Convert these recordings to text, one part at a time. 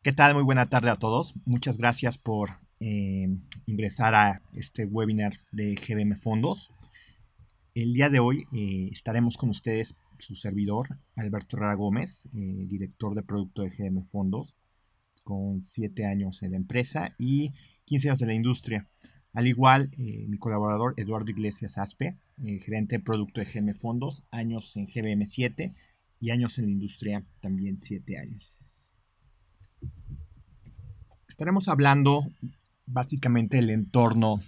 ¿Qué tal? Muy buena tarde a todos. Muchas gracias por ingresar a este webinar de GBM Fondos. El día de hoy estaremos con ustedes su servidor, Alberto Rara Gómez, director de producto de GBM Fondos, con 7 años en la empresa y 15 años en la industria. Al igual, mi colaborador Eduardo Iglesias Aspe, gerente de producto de GBM Fondos, años en GBM 7 y años en la industria también 7 años. Estaremos hablando básicamente del entorno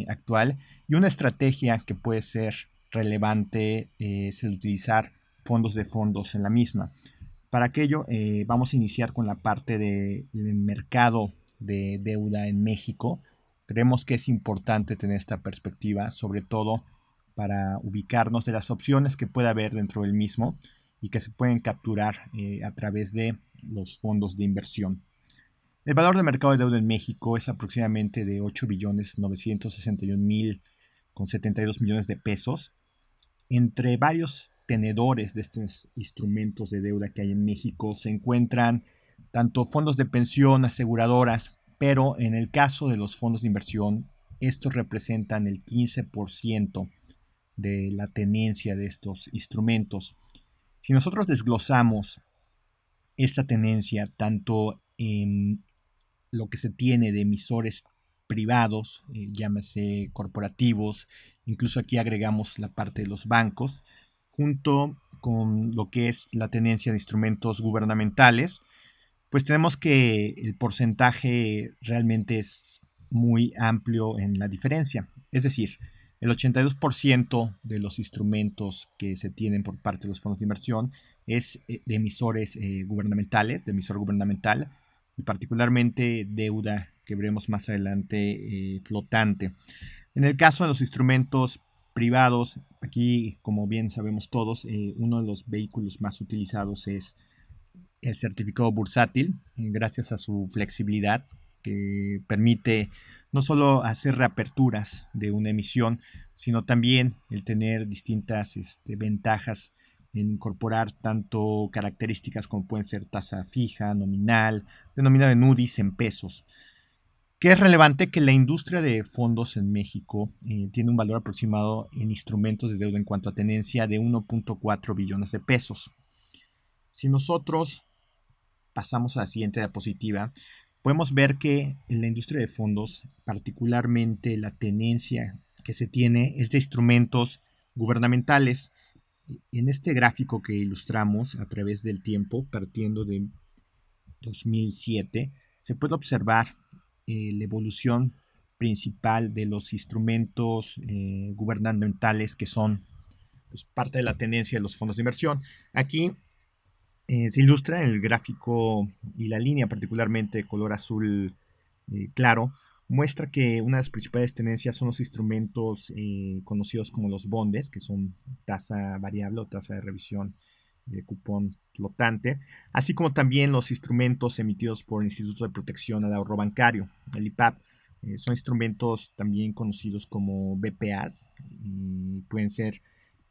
actual y una estrategia que puede ser relevante es el utilizar fondos de fondos en la misma. Para aquello vamos a iniciar con la parte del mercado de deuda en México. Creemos que es importante tener esta perspectiva, sobre todo para ubicarnos de las opciones que puede haber dentro del mismo y que se pueden capturar a través de los fondos de inversión. El valor del mercado de deuda en México es aproximadamente de 8 billones 961 mil con 72 millones de pesos. Entre varios tenedores de estos instrumentos de deuda que hay en México se encuentran tanto fondos de pensión, aseguradoras, pero en el caso de los fondos de inversión, estos representan el 15% de la tenencia de estos instrumentos. Si nosotros desglosamos esta tenencia tanto en lo que se tiene de emisores privados, llámese corporativos, incluso aquí agregamos la parte de los bancos, junto con lo que es la tenencia de instrumentos gubernamentales, pues tenemos que el porcentaje realmente es muy amplio en la diferencia. Es decir, el 82% de los instrumentos que se tienen por parte de los fondos de inversión es de emisores gubernamentales, de emisor gubernamental, y particularmente deuda que veremos más adelante flotante. En el caso de los instrumentos privados, aquí como bien sabemos todos, uno de los vehículos más utilizados es el certificado bursátil, gracias a su flexibilidad que permite no solo hacer reaperturas de una emisión, sino también el tener distintas ventajas en incorporar tanto características como pueden ser tasa fija, nominal, denominada en UDIs en pesos. Que es relevante que la industria de fondos en México tiene un valor aproximado en instrumentos de deuda en cuanto a tenencia de 1.4 billones de pesos. Si nosotros pasamos a la siguiente diapositiva, podemos ver que en la industria de fondos, particularmente la tenencia que se tiene es de instrumentos gubernamentales. En este gráfico que ilustramos a través del tiempo, partiendo de 2007, se puede observar la evolución principal de los instrumentos gubernamentales que son pues, parte de la tendencia de los fondos de inversión. Aquí se ilustra en el gráfico y la línea, particularmente de color azul claro, muestra que una de las principales tendencias son los instrumentos conocidos como los bondes, que son tasa variable o tasa de revisión de cupón flotante, así como también los instrumentos emitidos por el Instituto de Protección al Ahorro Bancario, el IPAP. Son instrumentos también conocidos como BPAs, y pueden ser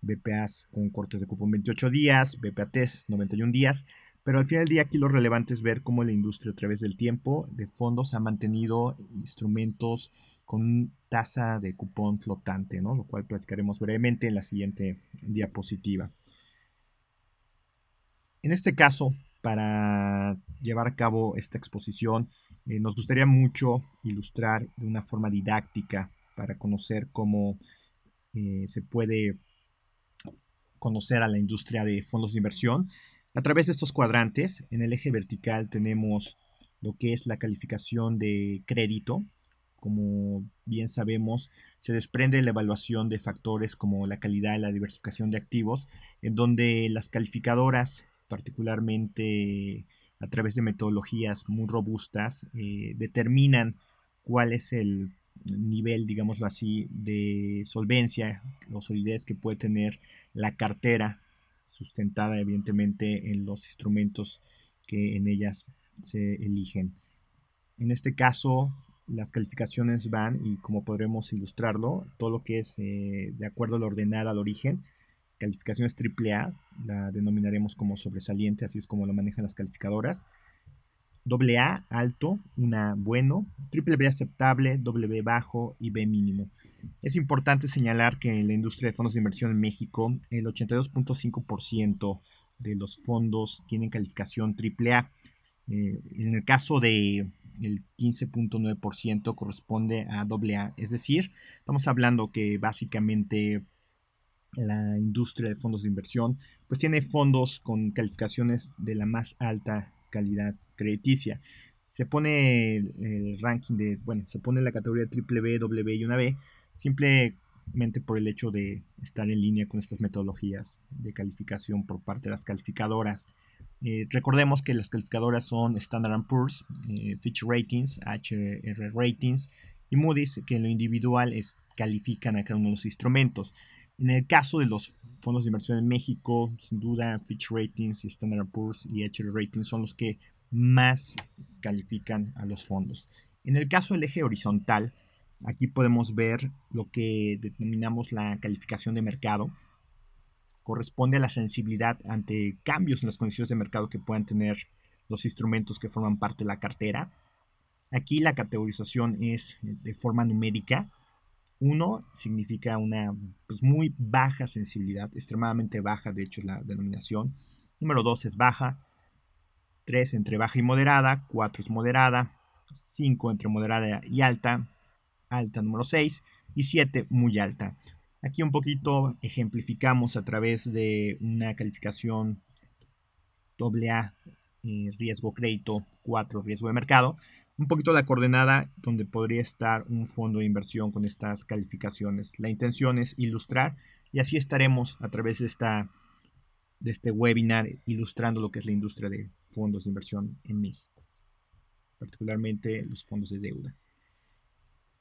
BPAs con cortes de cupón 28 días, BPATs 91 días, pero al final del día aquí lo relevante es ver cómo la industria a través del tiempo de fondos ha mantenido instrumentos con tasa de cupón flotante, ¿no? Lo cual platicaremos brevemente en la siguiente diapositiva. En este caso, para llevar a cabo esta exposición, nos gustaría mucho ilustrar de una forma didáctica para conocer cómo se puede conocer a la industria de fondos de inversión. A través de estos cuadrantes, en el eje vertical tenemos lo que es la calificación de crédito. Como bien sabemos, se desprende la evaluación de factores como la calidad y la diversificación de activos, en donde las calificadoras, particularmente a través de metodologías muy robustas, determinan cuál es el nivel, digámoslo así, de solvencia o solidez que puede tener la cartera, sustentada evidentemente en los instrumentos que en ellas se eligen. En este caso, las calificaciones van, y como podremos ilustrarlo, todo lo que es de acuerdo al ordenado al origen, calificaciones AAA, la denominaremos como sobresaliente, así es como lo manejan las calificadoras. AA alto, una bueno, triple B aceptable, doble B bajo y B mínimo. Es importante señalar que en la industria de fondos de inversión en México, el 82.5% de los fondos tienen calificación triple A. En el caso de el 15.9% corresponde a AA, es decir, estamos hablando que básicamente la industria de fondos de inversión pues tiene fondos con calificaciones de la más alta calidad crediticia. Se pone el ranking de, bueno, se pone la categoría triple B, doble B y una B, simplemente por el hecho de estar en línea con estas metodologías de calificación por parte de las calificadoras. Recordemos que las calificadoras son Standard & Poor's, Fitch Ratings, HR Ratings y Moody's, que en lo individual califican a cada uno de los instrumentos. En el caso de los fondos de inversión en México, sin duda Fitch Ratings y Standard & Poor's y HR Ratings son los que más califican a los fondos. En el caso del eje horizontal, aquí podemos ver lo que denominamos la calificación de mercado. Corresponde a la sensibilidad ante cambios en las condiciones de mercado que puedan tener los instrumentos que forman parte de la cartera. Aquí la categorización es de forma numérica. 1 significa una pues, muy baja sensibilidad, extremadamente baja, de hecho es la denominación. Número 2 es baja. 3 entre baja y moderada. 4 es moderada. 5 entre moderada y alta. Alta número 6. Y 7 muy alta. Aquí un poquito ejemplificamos a través de una calificación AA, riesgo crédito, 4 riesgo de mercado. Un poquito la coordenada donde podría estar un fondo de inversión con estas calificaciones. La intención es ilustrar y así estaremos a través de este webinar ilustrando lo que es la industria de fondos de inversión en México, particularmente los fondos de deuda.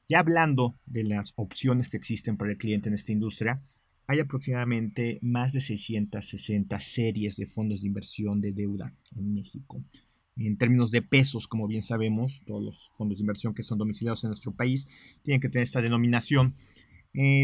Ya hablando de las opciones que existen para el cliente en esta industria, hay aproximadamente más de 660 series de fondos de inversión de deuda en México. En términos de pesos, como bien sabemos, todos los fondos de inversión que son domiciliados en nuestro país tienen que tener esta denominación.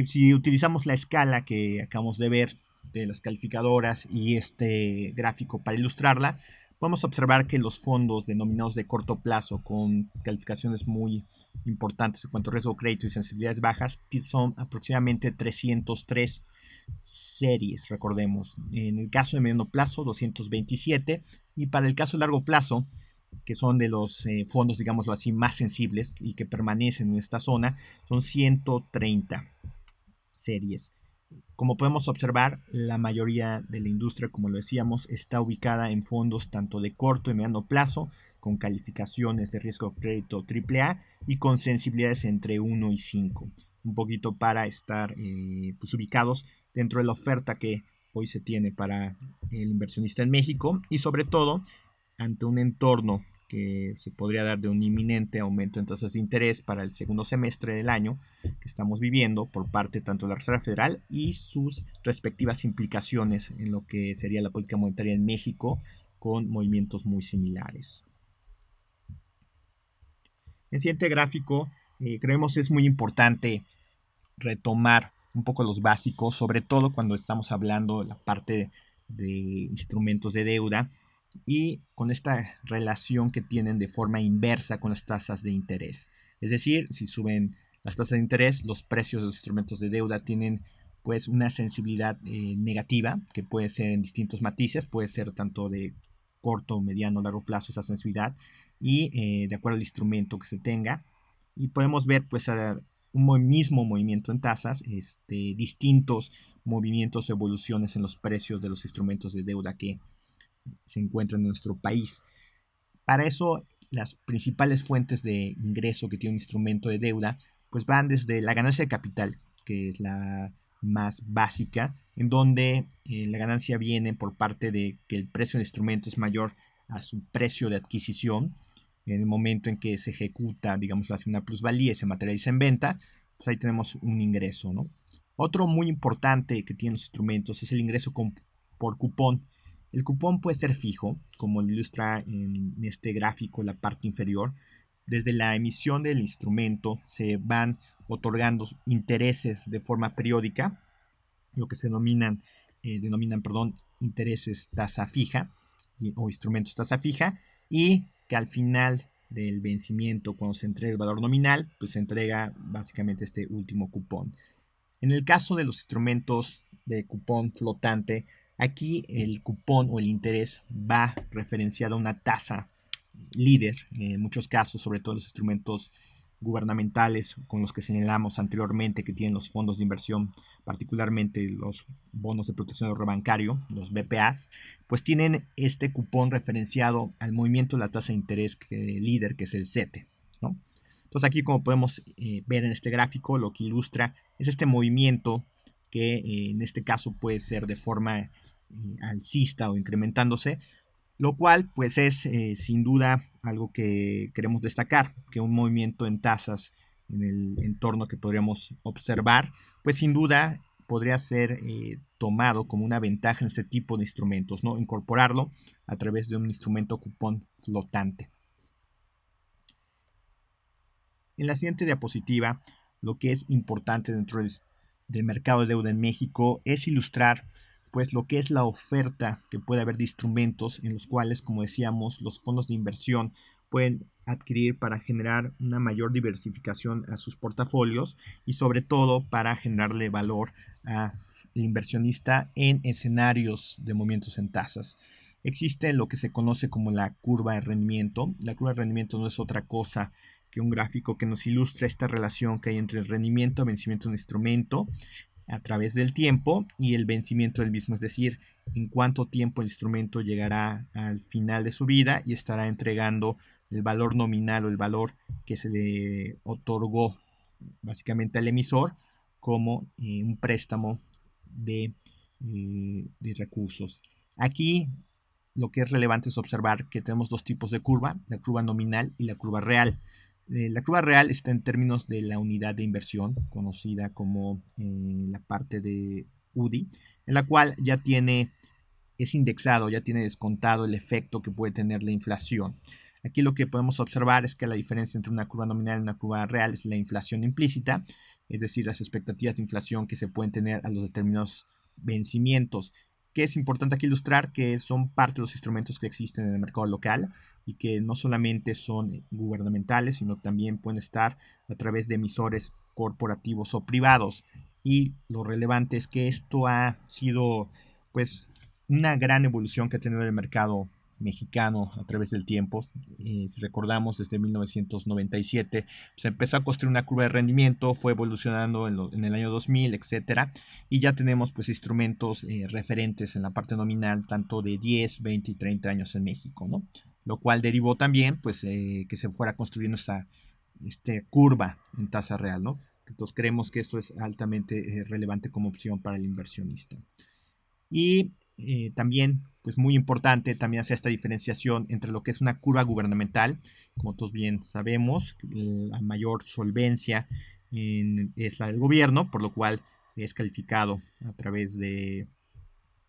Si utilizamos la escala que acabamos de ver de las calificadoras y este gráfico para ilustrarla, podemos observar que los fondos denominados de corto plazo con calificaciones muy importantes en cuanto a riesgo de crédito y sensibilidades bajas son aproximadamente 303 series, recordemos. En el caso de mediano plazo, 227, y para el caso de largo plazo, que son de los fondos, digámoslo así, más sensibles y que permanecen en esta zona, son 130 series. Como podemos observar, la mayoría de la industria, como lo decíamos, está ubicada en fondos tanto de corto y mediano plazo, con calificaciones de riesgo de crédito AAA y con sensibilidades entre 1 y 5. Un poquito para estar pues ubicados dentro de la oferta que hoy se tiene para el inversionista en México y sobre todo ante un entorno que se podría dar de un inminente aumento en tasas de interés para el segundo semestre del año que estamos viviendo por parte tanto de la Reserva Federal y sus respectivas implicaciones en lo que sería la política monetaria en México con movimientos muy similares. En el siguiente gráfico creemos es muy importante retomar un poco los básicos, sobre todo cuando estamos hablando de la parte de instrumentos de deuda y con esta relación que tienen de forma inversa con las tasas de interés. Es decir, si suben las tasas de interés, los precios de los instrumentos de deuda tienen pues una sensibilidad negativa que puede ser en distintos matices, puede ser tanto de corto, mediano, largo plazo esa sensibilidad y de acuerdo al instrumento que se tenga. Y podemos ver pues un mismo movimiento en tasas, distintos movimientos o evoluciones en los precios de los instrumentos de deuda que se encuentran en nuestro país. Para eso, las principales fuentes de ingreso que tiene un instrumento de deuda, pues van desde la ganancia de capital, que es la más básica, en donde la ganancia viene por parte de que el precio del instrumento es mayor a su precio de adquisición. En el momento en que se ejecuta, digamos, hace una plusvalía y se materializa en venta, pues ahí tenemos un ingreso, ¿no? Otro muy importante que tienen los instrumentos es el ingreso por cupón. El cupón puede ser fijo, como lo ilustra en este gráfico la parte inferior. Desde la emisión del instrumento se van otorgando intereses de forma periódica, lo que se denominan intereses tasa fija o instrumentos tasa fija, y que al final del vencimiento, cuando se entrega el valor nominal, pues se entrega básicamente este último cupón. En el caso de los instrumentos de cupón flotante, aquí el cupón o el interés va referenciado a una tasa líder, en muchos casos, sobre todo los instrumentos gubernamentales con los que señalamos anteriormente que tienen los fondos de inversión, particularmente los bonos de protección de ahorro bancario, los BPAs, pues tienen este cupón referenciado al movimiento de la tasa de interés líder, que es el CETE, ¿no? Entonces aquí, como podemos ver en este gráfico, lo que ilustra es este movimiento que en este caso puede ser de forma alcista o incrementándose, lo cual pues es sin duda algo que queremos destacar, que un movimiento en tasas en el entorno que podríamos observar, pues sin duda podría ser tomado como una ventaja en este tipo de instrumentos, ¿no? Incorporarlo a través de un instrumento cupón flotante. En la siguiente diapositiva, lo que es importante dentro del mercado de deuda en México es ilustrar pues lo que es la oferta que puede haber de instrumentos en los cuales, como decíamos, los fondos de inversión pueden adquirir para generar una mayor diversificación a sus portafolios y sobre todo para generarle valor al inversionista en escenarios de movimientos en tasas. Existe lo que se conoce como la curva de rendimiento. La curva de rendimiento no es otra cosa que un gráfico que nos ilustra esta relación que hay entre el rendimiento, vencimiento de un instrumento a través del tiempo y el vencimiento del mismo, es decir, en cuánto tiempo el instrumento llegará al final de su vida y estará entregando el valor nominal o el valor que se le otorgó básicamente al emisor como un préstamo de recursos. Aquí lo que es relevante es observar que tenemos dos tipos de curva, la curva nominal y la curva real. La curva real está en términos de la unidad de inversión, conocida como la parte de UDI, en la cual es indexado, ya tiene descontado el efecto que puede tener la inflación. Aquí lo que podemos observar es que la diferencia entre una curva nominal y una curva real es la inflación implícita, es decir, las expectativas de inflación que se pueden tener a los determinados vencimientos, que es importante aquí ilustrar que son parte de los instrumentos que existen en el mercado local y que no solamente son gubernamentales, sino también pueden estar a través de emisores corporativos o privados. Y lo relevante es que esto ha sido pues una gran evolución que ha tenido el mercado mexicano a través del tiempo. Si recordamos, desde 1997 se empezó a construir una curva de rendimiento, fue evolucionando en el año 2000, etcétera, y ya tenemos pues instrumentos referentes en la parte nominal, tanto de 10, 20 y 30 años en México, ¿no? Lo cual derivó también pues que se fuera construyendo esta curva en tasa real, ¿no? Entonces creemos que esto es altamente relevante como opción para el inversionista. Y también, pues muy importante, también hacer esta diferenciación entre lo que es una curva gubernamental, como todos bien sabemos, la mayor solvencia es la del gobierno, por lo cual es calificado a través de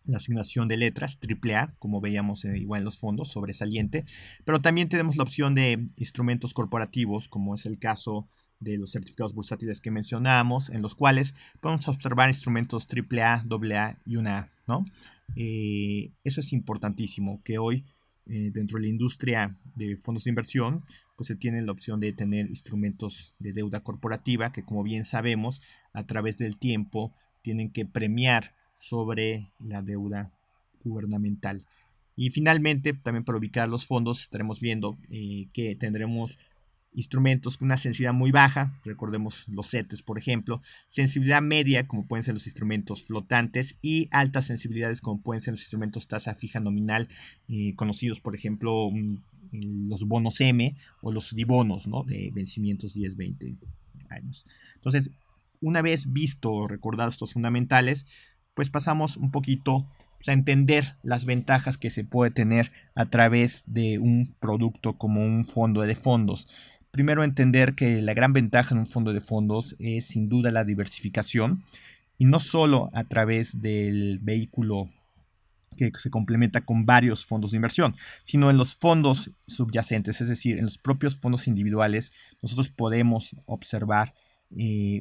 la asignación de letras, AAA, como veíamos igual en los fondos, sobresaliente, pero también tenemos la opción de instrumentos corporativos, como es el caso de los certificados bursátiles que mencionamos, en los cuales podemos observar instrumentos AAA, AA y una A, ¿no? Eso es importantísimo, que hoy dentro de la industria de fondos de inversión, pues se tiene la opción de tener instrumentos de deuda corporativa que, como bien sabemos, a través del tiempo tienen que premiar sobre la deuda gubernamental. Y finalmente, también para ubicar los fondos, estaremos viendo que tendremos instrumentos con una sensibilidad muy baja, recordemos los CETES, por ejemplo, sensibilidad media, como pueden ser los instrumentos flotantes, y altas sensibilidades, como pueden ser los instrumentos tasa fija nominal, conocidos, por ejemplo, los bonos M o los dibonos, ¿no? De vencimientos 10, 20 años. Entonces, una vez visto o recordados estos fundamentales, pues pasamos un poquito a entender las ventajas que se puede tener a través de un producto como un fondo de fondos. Primero, entender que la gran ventaja en un fondo de fondos es sin duda la diversificación, y no solo a través del vehículo que se complementa con varios fondos de inversión, sino en los fondos subyacentes, es decir, en los propios fondos individuales, nosotros podemos observar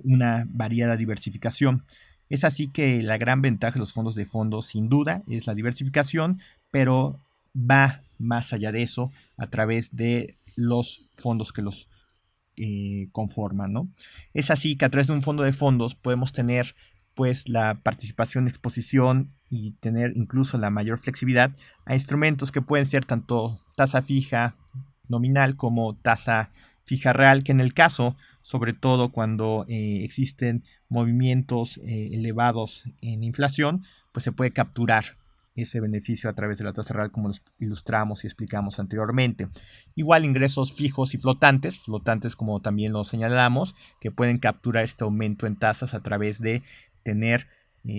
una variada diversificación. Es así que la gran ventaja de los fondos de fondos, sin duda, es la diversificación, pero va más allá de eso a través de los fondos que los conforman, ¿no? Es así que a través de un fondo de fondos podemos tener pues la participación, exposición y tener incluso la mayor flexibilidad a instrumentos que pueden ser tanto tasa fija nominal como tasa fija real, que en el caso, sobre todo cuando existen movimientos elevados en inflación, pues se puede capturar ese beneficio a través de la tasa real como los ilustramos y explicamos anteriormente. Igual ingresos fijos y flotantes como también lo señalamos, que pueden capturar este aumento en tasas a través de tener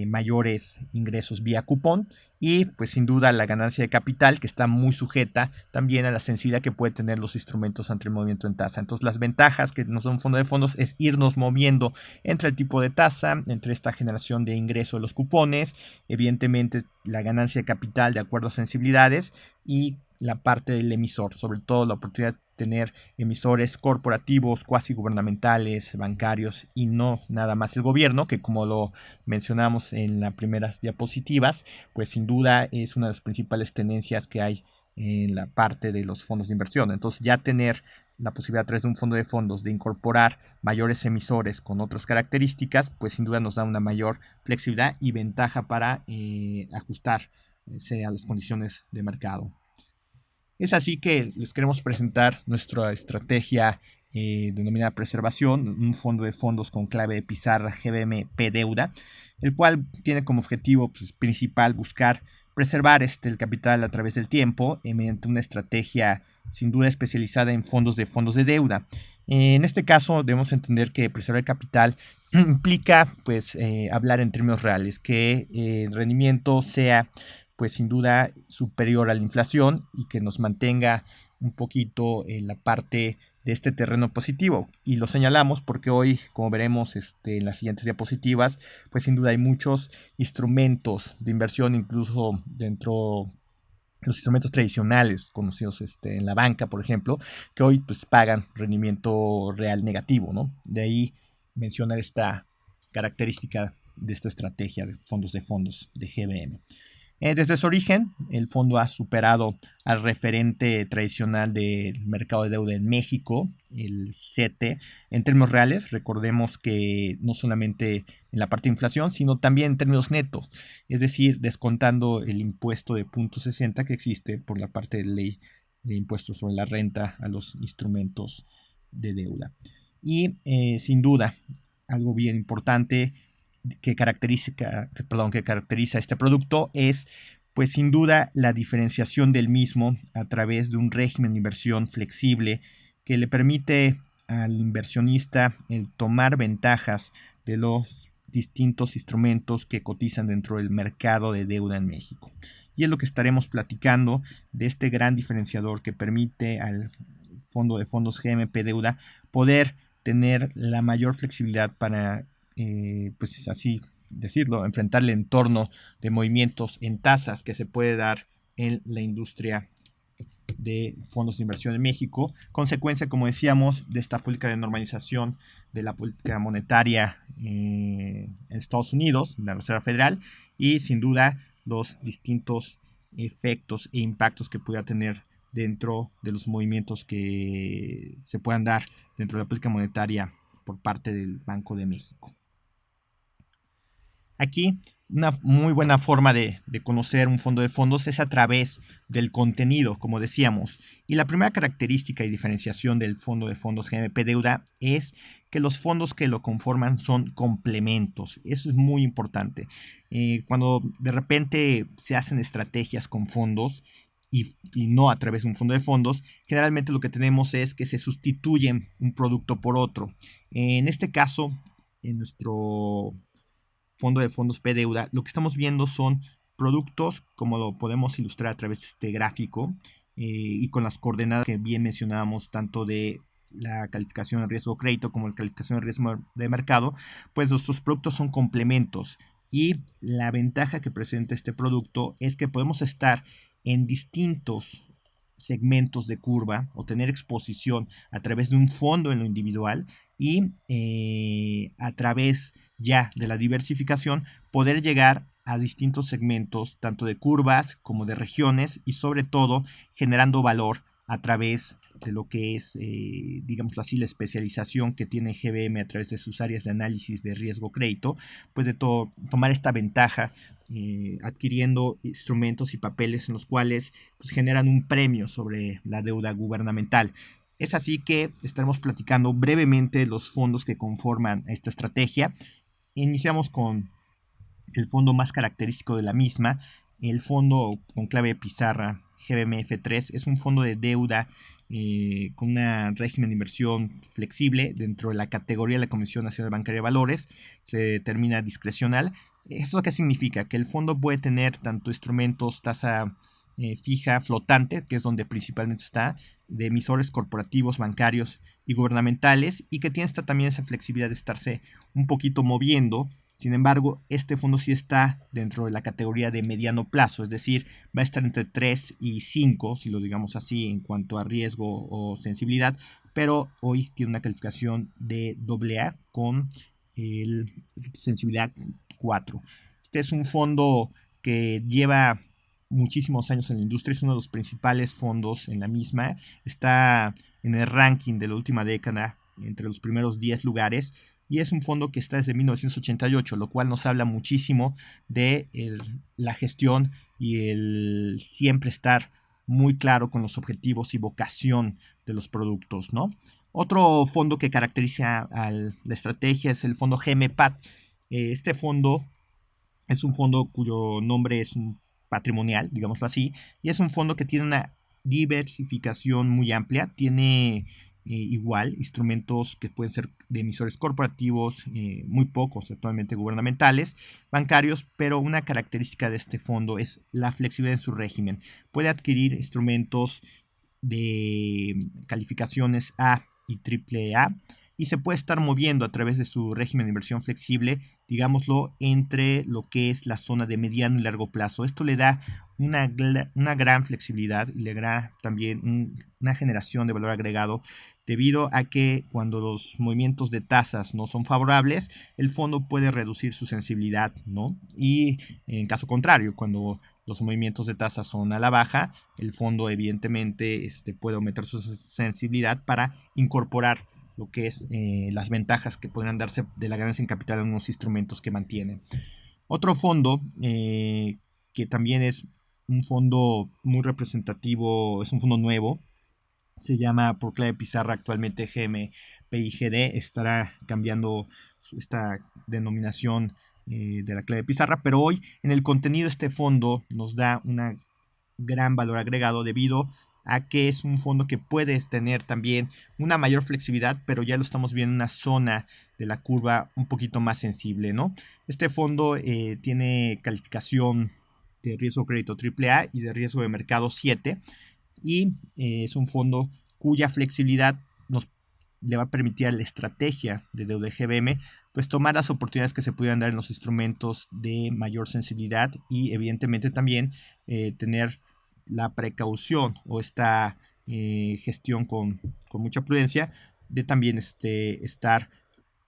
mayores ingresos vía cupón y pues sin duda la ganancia de capital que está muy sujeta también a la sensibilidad que puede tener los instrumentos ante el movimiento en tasa. Entonces las ventajas que nos da un fondo de fondos es irnos moviendo entre el tipo de tasa, entre esta generación de ingreso de los cupones, evidentemente la ganancia de capital de acuerdo a sensibilidades y la parte del emisor, sobre todo la oportunidad de tener emisores corporativos, cuasi gubernamentales, bancarios y no nada más el gobierno, que como lo mencionamos en las primeras diapositivas, pues sin duda es una de las principales tendencias que hay en la parte de los fondos de inversión. Entonces ya tener la posibilidad a través de un fondo de fondos de incorporar mayores emisores con otras características, pues sin duda nos da una mayor flexibilidad y ventaja para ajustar a las condiciones de mercado. Es así que les queremos presentar nuestra estrategia denominada preservación, un fondo de fondos con clave de pizarra GBM-P Deuda, el cual tiene como objetivo pues, principal buscar preservar el capital a través del tiempo mediante una estrategia sin duda especializada en fondos de deuda. En este caso debemos entender que preservar el capital implica pues hablar en términos reales, que el rendimiento sea pues sin duda superior a la inflación y que nos mantenga un poquito en la parte de este terreno positivo. Y lo señalamos porque hoy, como veremos en las siguientes diapositivas, pues sin duda hay muchos instrumentos de inversión, incluso dentro de los instrumentos tradicionales conocidos en la banca, por ejemplo, que hoy pues pagan rendimiento real negativo, ¿no? De ahí mencionar esta característica de esta estrategia de fondos de GBM. Desde su origen, el fondo ha superado al referente tradicional del mercado de deuda en México, el CETE, en términos reales. Recordemos que no solamente en la parte de inflación, sino también en términos netos, es decir, descontando el impuesto de 0.60 que existe por la parte de ley de impuestos sobre la renta a los instrumentos de deuda. Y sin duda, algo bien importante que caracteriza este producto es pues sin duda la diferenciación del mismo a través de un régimen de inversión flexible que le permite al inversionista el tomar ventajas de los distintos instrumentos que cotizan dentro del mercado de deuda en México. Y es lo que estaremos platicando de este gran diferenciador que permite al fondo de fondos GMP Deuda poder tener la mayor flexibilidad para pues así decirlo, enfrentar el entorno de movimientos en tasas que se puede dar en la industria de fondos de inversión en México, consecuencia, como decíamos, de esta política de normalización de la política monetaria en Estados Unidos, de la Reserva Federal, y sin duda los distintos efectos e impactos que pueda tener dentro de los movimientos que se puedan dar dentro de la política monetaria por parte del Banco de México. Aquí una muy buena forma de conocer un fondo de fondos es a través del contenido, como decíamos. Y la primera característica y diferenciación del fondo de fondos GMP Deuda es que los fondos que lo conforman son complementos. Eso es muy importante. Cuando de repente se hacen estrategias con fondos y no a través de un fondo de fondos, generalmente lo que tenemos es que se sustituyen un producto por otro. En este caso, en nuestro fondo de fondos P Deuda, lo que estamos viendo son productos, como lo podemos ilustrar a través de este gráfico, y con las coordenadas que bien mencionábamos, tanto de la calificación de riesgo de crédito como la calificación de riesgo de mercado, pues nuestros productos son complementos. Y la ventaja que presenta este producto es que podemos estar en distintos segmentos de curva o tener exposición a través de un fondo en lo individual y a través ya de la diversificación poder llegar a distintos segmentos, tanto de curvas como de regiones, y sobre todo generando valor a través de lo que es, digamos así, la especialización que tiene GBM a través de sus áreas de análisis de riesgo crédito, pues de tomar esta ventaja adquiriendo instrumentos y papeles en los cuales pues, generan un premio sobre la deuda gubernamental. Es así que estaremos platicando brevemente los fondos que conforman esta estrategia. Iniciamos con el fondo más característico de la misma, el fondo con clave de pizarra GBMF3. Es un fondo de deuda con un régimen de inversión flexible dentro de la categoría de la Comisión Nacional Bancaria de Valores. Se determina discrecional. ¿Eso qué significa? Que el fondo puede tener tanto instrumentos tasa fija flotante, que es donde principalmente está, de emisores corporativos, bancarios y gubernamentales, y que tiene también esa flexibilidad de estarse un poquito moviendo. Sin embargo, este fondo sí está dentro de la categoría de mediano plazo, es decir, va a estar entre 3 y 5, si lo digamos así, en cuanto a riesgo o sensibilidad, pero hoy tiene una calificación de AA con sensibilidad 4. Este es un fondo que lleva muchísimos años en la industria, es uno de los principales fondos en la misma, está en el ranking de la última década entre los primeros 10 lugares, y es un fondo que está desde 1988, lo cual nos habla muchísimo de la gestión y el siempre estar muy claro con los objetivos y vocación de los productos, ¿no? Otro fondo que caracteriza a la estrategia es el fondo GMPAT. Este fondo es un fondo cuyo nombre es un patrimonial, digámoslo así, y es un fondo que tiene una diversificación muy amplia, tiene igual instrumentos que pueden ser de emisores corporativos, muy pocos actualmente gubernamentales, bancarios, pero una característica de este fondo es la flexibilidad en su régimen. Puede adquirir instrumentos de calificaciones A y AAA y se puede estar moviendo a través de su régimen de inversión flexible, digámoslo, entre lo que es la zona de mediano y largo plazo. Esto le da una gran flexibilidad y le da también una generación de valor agregado, debido a que cuando los movimientos de tasas no son favorables, el fondo puede reducir su sensibilidad, ¿no? Y en caso contrario, cuando los movimientos de tasas son a la baja, el fondo evidentemente puede aumentar su sensibilidad para incorporar lo que es las ventajas que podrían darse de la ganancia en capital en unos instrumentos que mantienen. Otro fondo que también es un fondo muy representativo, es un fondo nuevo, se llama por clave pizarra actualmente GMPIGD, estará cambiando esta denominación de la clave pizarra, pero hoy en el contenido de este fondo nos da un gran valor agregado debido a que es un fondo que puede tener también una mayor flexibilidad, pero ya lo estamos viendo en una zona de la curva un poquito más sensible, ¿no? Este fondo tiene calificación de riesgo crédito AAA y de riesgo de mercado 7, y es un fondo cuya flexibilidad le va a permitir a la estrategia de deuda de GBM pues tomar las oportunidades que se pudieran dar en los instrumentos de mayor sensibilidad, y evidentemente también tener la precaución o esta gestión con mucha prudencia de también estar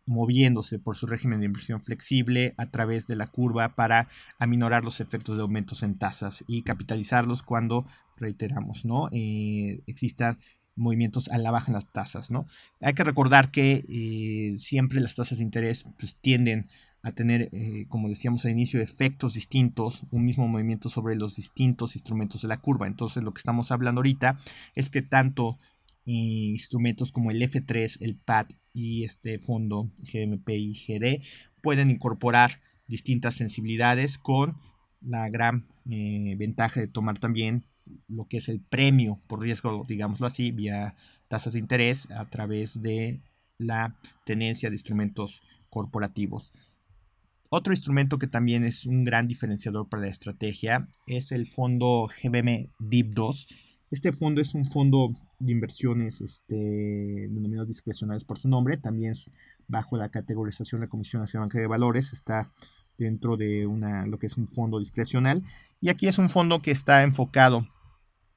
moviéndose por su régimen de inversión flexible a través de la curva para aminorar los efectos de aumentos en tasas y capitalizarlos cuando, reiteramos, ¿no? Existan movimientos a la baja en las tasas, ¿no? Hay que recordar que siempre las tasas de interés pues, tienden a tener, como decíamos al inicio, efectos distintos, un mismo movimiento sobre los distintos instrumentos de la curva. Entonces lo que estamos hablando ahorita es que tanto instrumentos como el F3, el PAT y este fondo GMPIGD pueden incorporar distintas sensibilidades con la gran ventaja de tomar también lo que es el premio por riesgo, digámoslo así, vía tasas de interés a través de la tenencia de instrumentos corporativos. Otro instrumento que también es un gran diferenciador para la estrategia es el fondo GBM DIP2. Este fondo es un fondo de inversiones denominado discrecionales por su nombre, también bajo la categorización de la Comisión Nacional Bancaria de Valores, está dentro de lo que es un fondo discrecional, y aquí es un fondo que está enfocado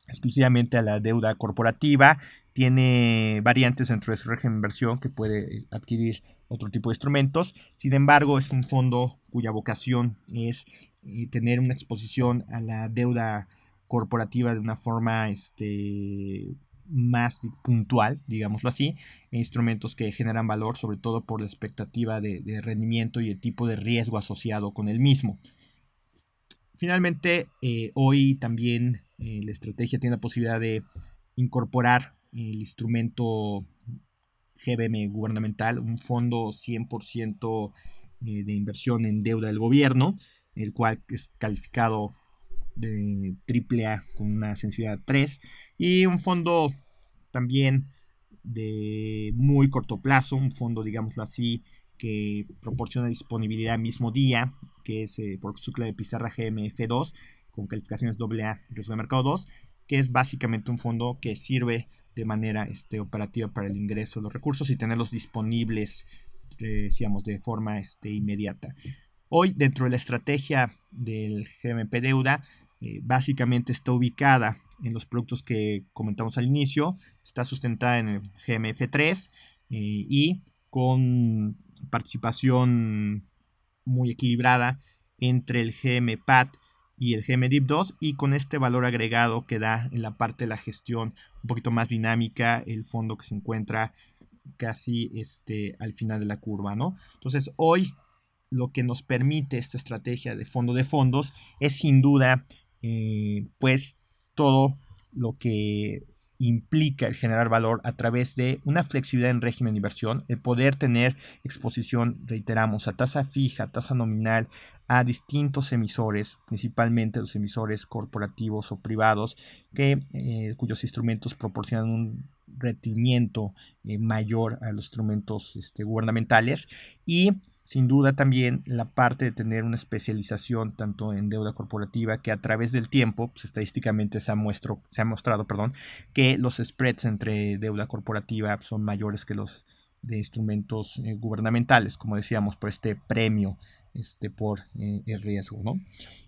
exclusivamente a la deuda corporativa, tiene variantes dentro de su régimen de inversión que puede adquirir otro tipo de instrumentos. Sin embargo, es un fondo cuya vocación es tener una exposición a la deuda corporativa de una forma más puntual, digámoslo así, e instrumentos que generan valor sobre todo por la expectativa de rendimiento y el tipo de riesgo asociado con el mismo. Finalmente, hoy también la estrategia tiene la posibilidad de incorporar el instrumento GBM gubernamental, un fondo 100% de inversión en deuda del gobierno, el cual es calificado de AAA con una sensibilidad 3, y un fondo también de muy corto plazo, un fondo, digámoslo así, que proporciona disponibilidad al mismo día, que es por su clave de pizarra GMF2, con calificaciones AA, riesgo de mercado 2, que es básicamente un fondo que sirve de manera operativa para el ingreso de los recursos y tenerlos disponibles, decíamos, de forma inmediata. Hoy, dentro de la estrategia del GMP Deuda, básicamente está ubicada en los productos que comentamos al inicio, está sustentada en el GMF3 y con participación muy equilibrada entre el GMPAT y el GMDIP2, y con este valor agregado que da en la parte de la gestión un poquito más dinámica el fondo que se encuentra casi al final de la curva, ¿no? Entonces hoy lo que nos permite esta estrategia de fondo de fondos es sin duda pues todo lo que implica el generar valor a través de una flexibilidad en régimen de inversión, el poder tener exposición, reiteramos, a tasa fija, tasa nominal, a distintos emisores, principalmente los emisores corporativos o privados, cuyos instrumentos proporcionan un rendimiento mayor a los instrumentos gubernamentales, y sin duda también la parte de tener una especialización tanto en deuda corporativa, que a través del tiempo, pues, estadísticamente se ha mostrado que los spreads entre deuda corporativa son mayores que los de instrumentos gubernamentales, como decíamos, por este premio por el riesgo, ¿no?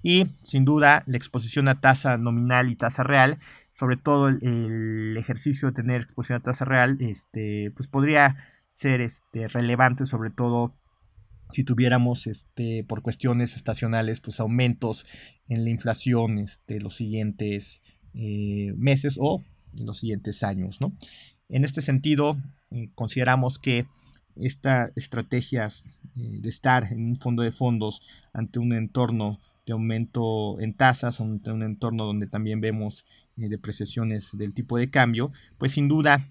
Y sin duda la exposición a tasa nominal y tasa real, sobre todo el ejercicio de tener exposición a tasa real, pues podría ser relevante, sobre todo si tuviéramos por cuestiones estacionales, pues aumentos en la inflación los siguientes meses o en los siguientes años, ¿no? En este sentido, consideramos que estas estrategias de estar en un fondo de fondos ante un entorno de aumento en tasas, ante un entorno donde también vemos depreciaciones del tipo de cambio, pues sin duda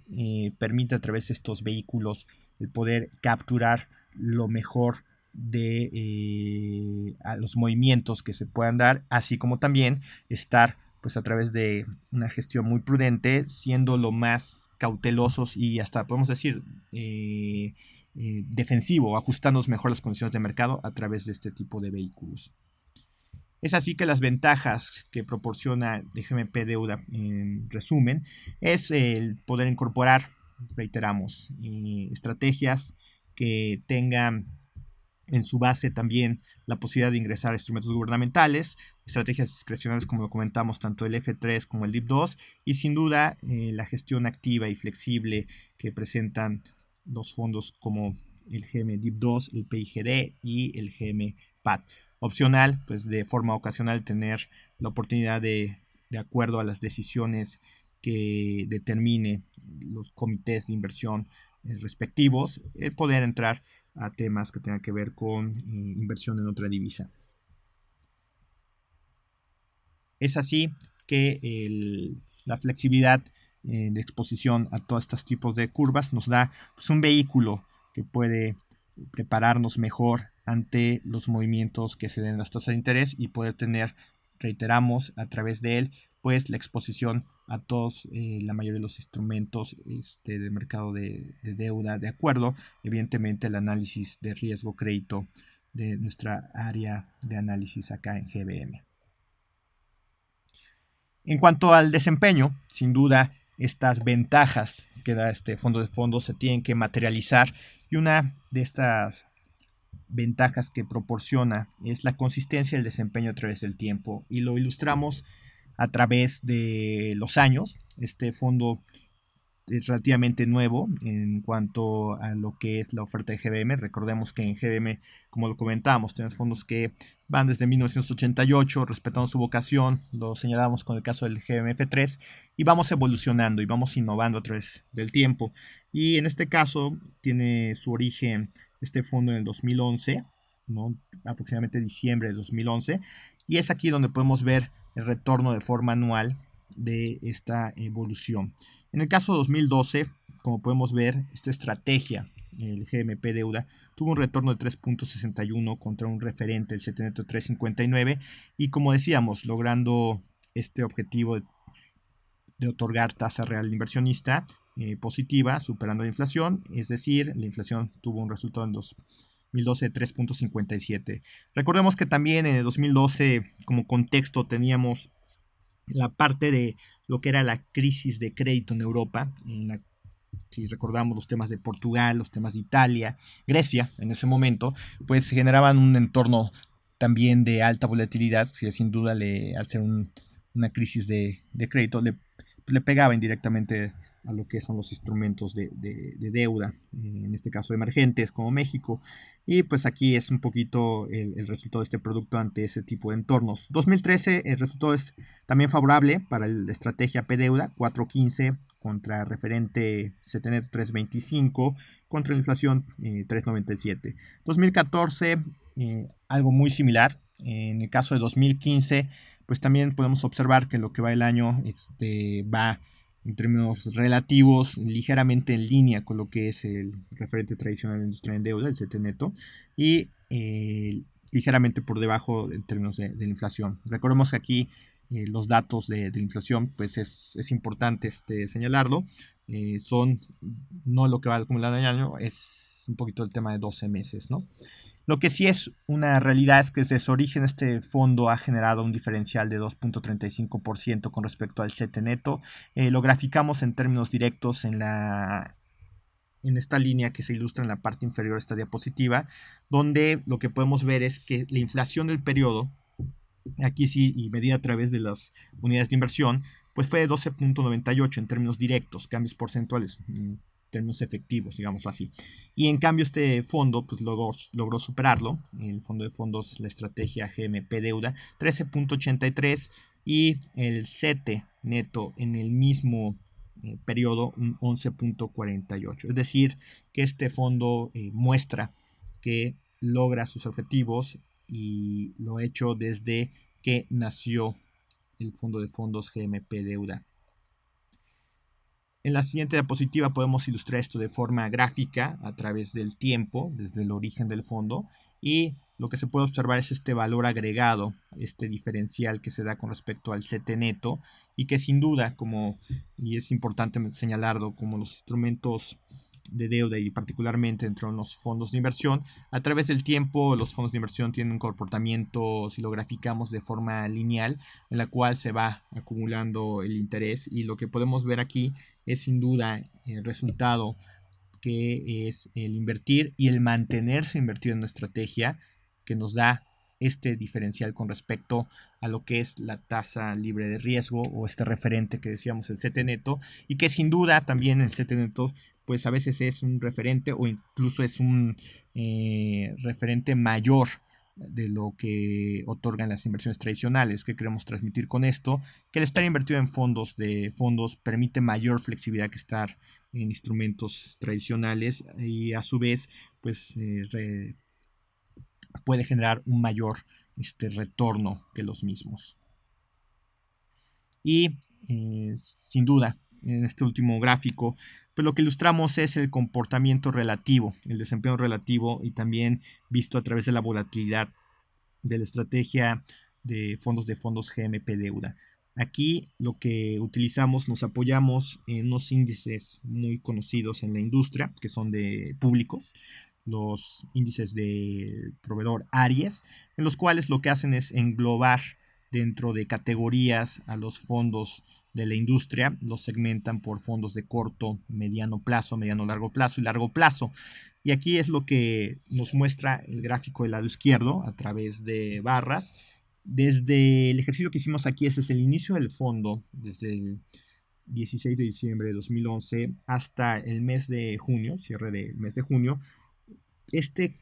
permite a través de estos vehículos el poder capturar lo mejor de a los movimientos que se puedan dar, así como también estar pues a través de una gestión muy prudente, siendo lo más cautelosos y hasta podemos decir defensivo, ajustándonos mejor las condiciones de mercado a través de este tipo de vehículos. Es así que las ventajas que proporciona el GMP Deuda, en resumen, es el poder incorporar, reiteramos, estrategias que tengan en su base también la posibilidad de ingresar a instrumentos gubernamentales, estrategias discrecionales como lo comentamos, tanto el F3 como el DIP2, y sin duda la gestión activa y flexible que presentan los fondos como el GM DIP2, el PIGD y el GM PAT. Opcional, pues de forma ocasional tener la oportunidad de acuerdo a las decisiones que determine los comités de inversión respectivos, el poder entrar a temas que tengan que ver con inversión en otra divisa. Es así que la flexibilidad de exposición a todos estos tipos de curvas nos da pues, un vehículo que puede prepararnos mejor ante los movimientos que se den en las tasas de interés y poder tener, reiteramos, a través de él, pues la exposición a todos, la mayoría de los instrumentos del mercado de deuda, de acuerdo, evidentemente, el análisis de riesgo crédito de nuestra área de análisis acá en GBM. En cuanto al desempeño, sin duda, estas ventajas que da este fondo de fondos se tienen que materializar, y una de estas ventajas que proporciona es la consistencia del desempeño a través del tiempo, y lo ilustramos a través de los años. Este fondo es relativamente nuevo en cuanto a lo que es la oferta de GBM. Recordemos que en GBM, como lo comentábamos, tenemos fondos que van desde 1988, respetando su vocación, lo señalamos con el caso del GBMF3, y vamos evolucionando y vamos innovando a través del tiempo. Y en este caso tiene su origen este fondo en el 2011, ¿no? Aproximadamente diciembre de 2011, y es aquí donde podemos ver el retorno de forma anual de esta evolución. En el caso de 2012, como podemos ver, esta estrategia, el GMP deuda, tuvo un retorno de 3.61 contra un referente, el CETENET 3.59, y como decíamos, logrando este objetivo de otorgar tasa real de inversionista positiva, superando la inflación, es decir, la inflación tuvo un resultado en 2012 de 3.57. Recordemos que también en el 2012, como contexto, teníamos la parte de lo que era la crisis de crédito en Europa, si recordamos los temas de Portugal, los temas de Italia, Grecia en ese momento, pues generaban un entorno también de alta volatilidad, que sin duda al ser una crisis de crédito le pegaba indirectamente a lo que son los instrumentos de deuda, en este caso emergentes como México. Y pues aquí es un poquito el resultado de este producto ante ese tipo de entornos. 2013 el resultado es también favorable para la estrategia P-Deuda, 4.15 contra referente CETENET 3.25, contra la inflación 3.97. 2014 algo muy similar. En el caso de 2015, pues también podemos observar que lo que va el año va en términos relativos ligeramente en línea con lo que es el referente tradicional de industria en deuda, el CETENETO, y ligeramente por debajo en términos de la inflación. Recordemos que aquí los datos de inflación, pues es importante señalarlo, son no lo que va acumulado en el año, es un poquito el tema de 12 meses, ¿no? Lo que sí es una realidad es que desde su origen este fondo ha generado un diferencial de 2.35% con respecto al CETENETO. Lo graficamos en términos directos en esta línea que se ilustra en la parte inferior de esta diapositiva, donde lo que podemos ver es que la inflación del periodo, aquí sí, y medida a través de las unidades de inversión, pues fue de 12.98 en términos directos, cambios porcentuales, términos efectivos, digámoslo así. Y en cambio este fondo pues logró superarlo, el fondo de fondos, la estrategia GMP deuda, 13.83, y el CETE neto en el mismo periodo un 11.48. Es decir, que este fondo muestra que logra sus objetivos y lo ha hecho desde que nació el fondo de fondos GMP deuda. En la siguiente diapositiva podemos ilustrar esto de forma gráfica a través del tiempo, desde el origen del fondo, y lo que se puede observar es este valor agregado, este diferencial que se da con respecto al CETE neto, y que sin duda, y es importante señalarlo, como los instrumentos de deuda y particularmente entre los fondos de inversión, a través del tiempo los fondos de inversión tienen un comportamiento, si lo graficamos de forma lineal, en la cual se va acumulando el interés, y lo que podemos ver aquí es sin duda el resultado que es el invertir y el mantenerse invertido en una estrategia que nos da este diferencial con respecto a lo que es la tasa libre de riesgo o este referente que decíamos, el CETE neto, y que sin duda también el CETE neto pues a veces es un referente o incluso es un referente mayor de lo que otorgan las inversiones tradicionales. ¿Qué queremos transmitir con esto? Que el estar invertido en fondos permite mayor flexibilidad que estar en instrumentos tradicionales, y a su vez pues puede generar un mayor retorno que los mismos. Y sin duda en este último gráfico pues lo que ilustramos es el comportamiento relativo, el desempeño relativo, y también visto a través de la volatilidad de la estrategia de fondos GMP deuda. Aquí lo que utilizamos, nos apoyamos en unos índices muy conocidos en la industria, que son de públicos, los índices del proveedor Aries, en los cuales lo que hacen es englobar dentro de categorías a los fondos de la industria, los segmentan por fondos de corto, mediano plazo, mediano largo plazo y largo plazo. Y aquí es lo que nos muestra el gráfico del lado izquierdo a través de barras. Desde el ejercicio que hicimos aquí, ese es el inicio del fondo, desde 16 de diciembre de 2011 hasta el mes de junio, cierre del mes de junio, este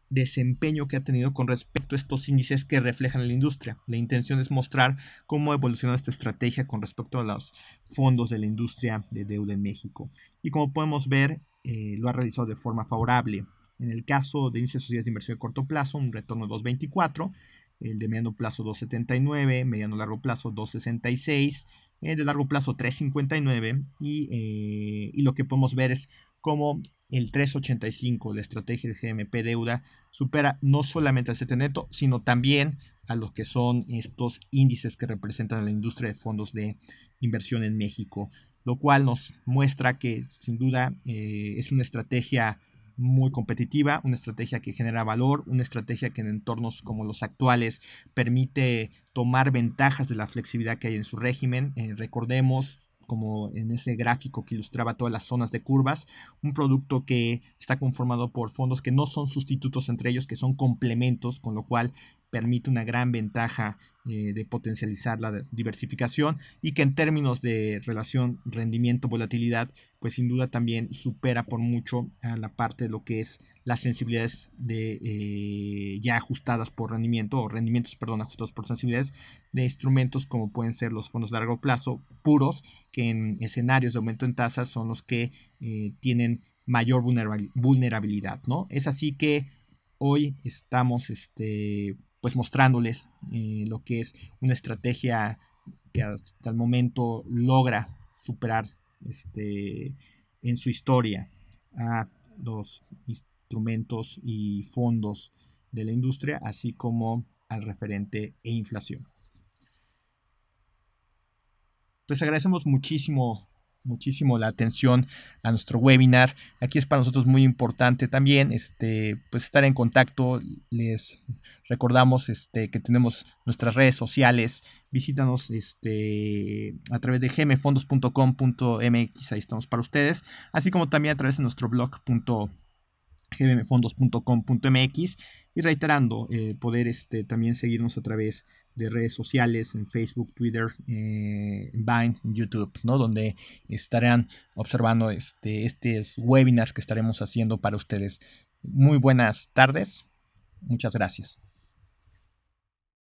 desempeño que ha tenido con respecto a estos índices que reflejan la industria. La intención es mostrar cómo ha evolucionado esta estrategia con respecto a los fondos de la industria de deuda en México. Y como podemos ver, lo ha realizado de forma favorable. En el caso de índices de sociedades de inversión de corto plazo, un retorno de 2.24, el de mediano plazo 2.79, mediano largo plazo 2.66, de largo plazo 3.59 y lo que podemos ver es cómo el 3.85, la estrategia del GMP deuda, supera no solamente al CETE neto, sino también a los que son estos índices que representan a la industria de fondos de inversión en México, lo cual nos muestra que sin duda es una estrategia muy competitiva, una estrategia que genera valor, una estrategia que en entornos como los actuales permite tomar ventajas de la flexibilidad que hay en su régimen. Recordemos, como en ese gráfico que ilustraba todas las zonas de curvas, un producto que está conformado por fondos que no son sustitutos entre ellos, que son complementos, con lo cual permite una gran ventaja de potencializar la diversificación y que en términos de relación rendimiento-volatilidad, pues sin duda también supera por mucho a la parte de lo que es las sensibilidades de ya ajustadas por rendimiento, o rendimientos, perdón, ajustados por sensibilidades de instrumentos como pueden ser los fondos de largo plazo puros, que en escenarios de aumento en tasas son los que tienen mayor vulnerabilidad, ¿no? Es así que hoy estamos pues mostrándoles lo que es una estrategia que hasta el momento logra superar en su historia a los instrumentos y fondos de la industria, así como al referente e inflación. Pues agradecemos muchísimo la atención a nuestro webinar. Aquí es para nosotros muy importante también pues estar en contacto. Les recordamos que tenemos nuestras redes sociales. Visítanos a través de gmfondos.com.mx, ahí estamos para ustedes, así como también a través de nuestro blog gmfondos.com.mx, y reiterando poder también seguirnos a través de redes sociales en Facebook, Twitter, Vine, en YouTube, ¿no? Donde estarán observando estos webinars que estaremos haciendo para ustedes. Muy buenas tardes, muchas gracias.